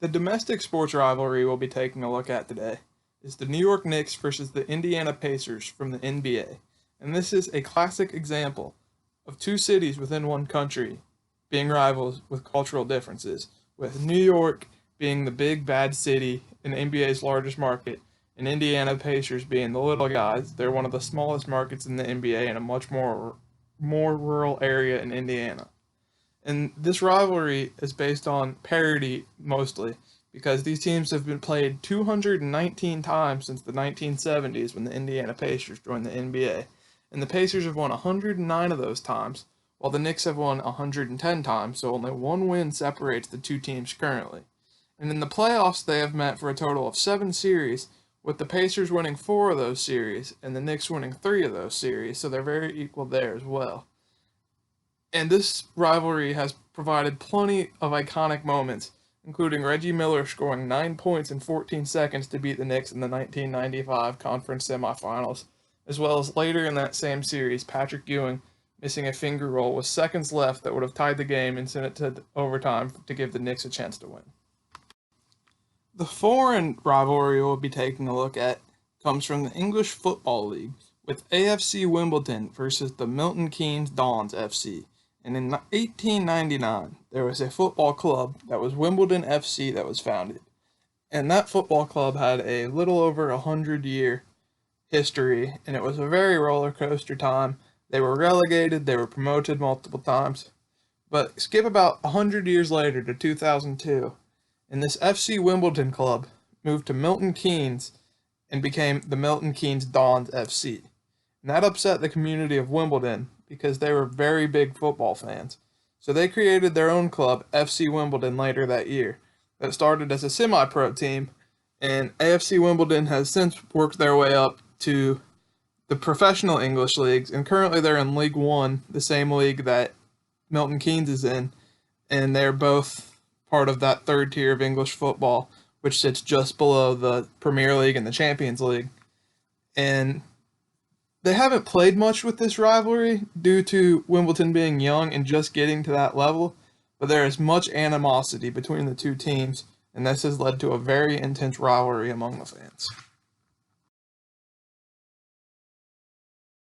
The domestic sports rivalry we'll be taking a look at today is the New York Knicks versus the Indiana Pacers from the NBA. And this is a classic example of two cities within one country being rivals with cultural differences, with New York being the big bad city in the NBA's largest market, and Indiana Pacers being the little guys. They're one of the smallest markets in the NBA in a much more rural area in Indiana. And this rivalry is based on parity mostly, because these teams have been played 219 times since the 1970s when the Indiana Pacers joined the NBA. And the Pacers have won 109 of those times, while the Knicks have won 110 times, so only one win separates the two teams currently. And in the playoffs, they have met for a total of 7 series, with the Pacers winning 4 of those series and the Knicks winning 3 of those series, so they're very equal there as well. And this rivalry has provided plenty of iconic moments, including Reggie Miller scoring 9 points in 14 seconds to beat the Knicks in the 1995 conference semifinals, as well as later in that same series, Patrick Ewing missing a finger roll with seconds left that would have tied the game and sent it to overtime to give the Knicks a chance to win. The foreign rivalry we'll be taking a look at comes from the English Football League, with AFC Wimbledon versus the Milton Keynes Dons FC. And in 1899, there was a football club that was Wimbledon FC that was founded. And that football club had a little over 100-year history, and it was a very roller coaster time. They were relegated, they were promoted multiple times. But skip about 100 years later to 2002, and this FC Wimbledon club moved to Milton Keynes and became the Milton Keynes Dons FC. And that upset the community of Wimbledon because they were very big football fans. So they created their own club, FC Wimbledon, later that year. That started as a semi-pro team, and AFC Wimbledon has since worked their way up to the professional English leagues, and currently they're in League One, the same league that Milton Keynes is in, and they're both part of that third tier of English football, which sits just below the Premier League and the Champions League. And they haven't played much with this rivalry due to Wimbledon being young and just getting to that level, but there is much animosity between the two teams, and this has led to a very intense rivalry among the fans.